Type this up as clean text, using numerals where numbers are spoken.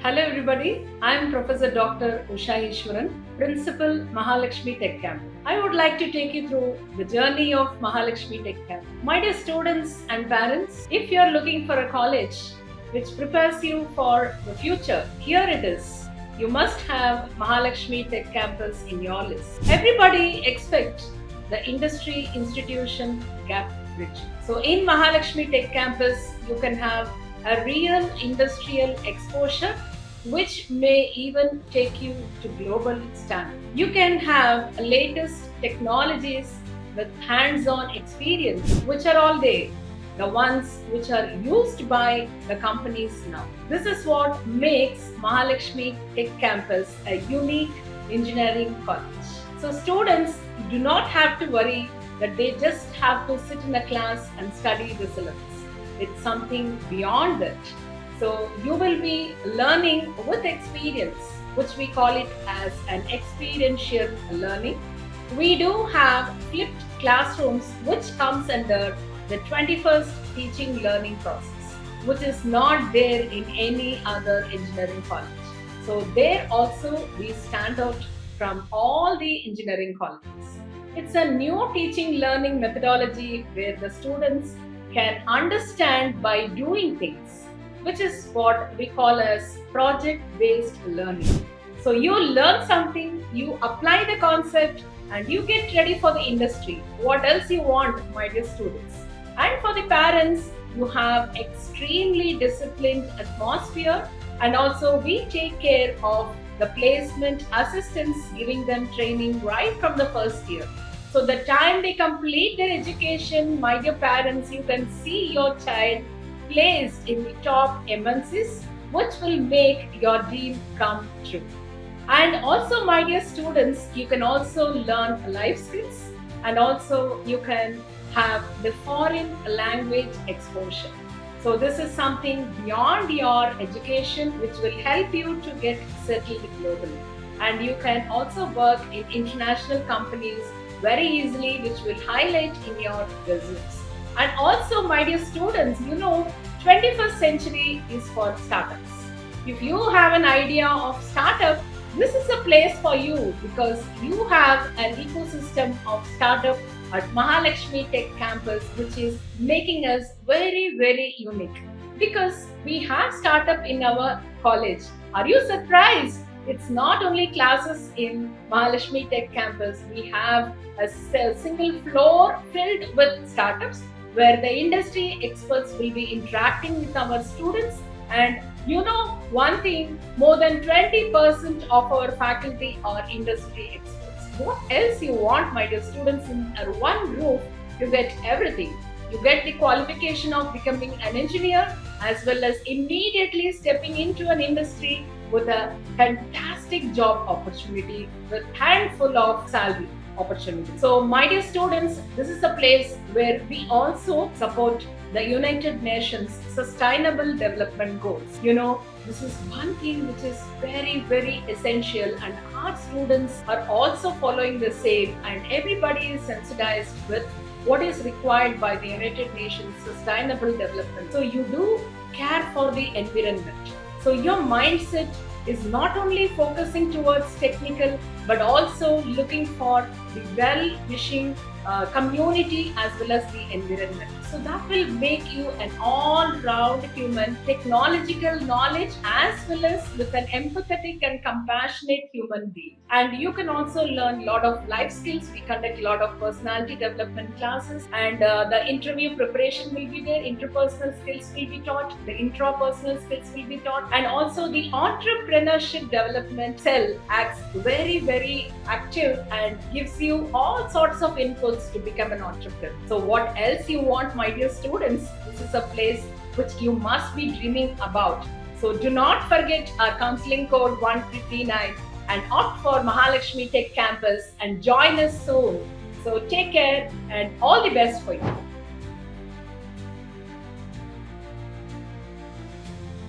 Hello everybody, I am Professor Dr. Usha Ishwaran, Principal Mahalakshmi Tech Camp. I would like to take you through the journey of Mahalakshmi Tech Camp. My dear students and parents, if you are looking for a college which prepares you for the future, here it is. You must have Mahalakshmi Tech Campus in your list. Everybody expects the industry institution gap bridge. So in Mahalakshmi Tech Campus, you can have a real industrial exposure which may even take you to global standard. You can have latest technologies with hands-on experience, which are all there, the ones which are used by the companies now. This is what makes Mahalakshmi Tech Campus a unique engineering college. So students do not have to worry that they just have to sit in a class and study the syllabus. It's something beyond that. So you will be learning with experience, which we call it as an experiential learning. We do have flipped classrooms, which comes under the 21st teaching learning process, which is not there in any other engineering college. So there also we stand out from all the engineering colleges. It's a new teaching learning methodology where the students can understand by doing things, which is what we call as project-based learning. So you learn something, you apply the concept, and you get ready for the industry. What else you want, my dear students? And for the parents, you have extremely disciplined atmosphere, and also we take care of the placement assistants, giving them training right from the first year. So the time they complete their education, my dear parents, you can see your child placed in the top MNCs, which will make your dream come true. And also, my dear students, you can also learn life skills, and also you can have the foreign language exposure. So this is something beyond your education which will help you to get settled globally. And you can also work in international companies very easily, which will highlight in your resumes. And also, my dear students, 21st century is for startups. If you have an idea of startup, this is a place for you because you have an ecosystem of startup at Mahalakshmi Tech Campus, which is making us very, very unique. Because we have startup in our college. Are you surprised? It's not only classes in Mahalakshmi Tech Campus. We have a single floor filled with startups where the industry experts will be interacting with our students. And one thing, more than 20% of our faculty are industry experts. What else you want, my dear students? In one roof, you get everything. You get the qualification of becoming an engineer as well as immediately stepping into an industry with a fantastic job opportunity with handful of salary opportunity. So my dear students, this is a place where we also support the United Nations Sustainable Development Goals. This is one thing which is very, very essential, and our students are also following the same, and everybody is sensitized with what is required by the United Nations Sustainable Development. So you do care for the environment. So your mindset is not only focusing towards technical, but also looking for the well-wishing community as well as the environment. So that will make you an all-round human, technological knowledge as well as with an empathetic and compassionate human being. And you can also learn a lot of life skills. We conduct a lot of personality development classes, and the interview preparation will be there. Interpersonal skills will be taught. The intrapersonal skills will be taught. And also the entrepreneurship development cell acts very, very active and gives you all sorts of inputs to become an entrepreneur. So what else you want, my dear students? This is a place which you must be dreaming about. So do not forget our counseling code 1339 and opt for Mahalakshmi Tech Campus and join us soon. So take care and all the best for you.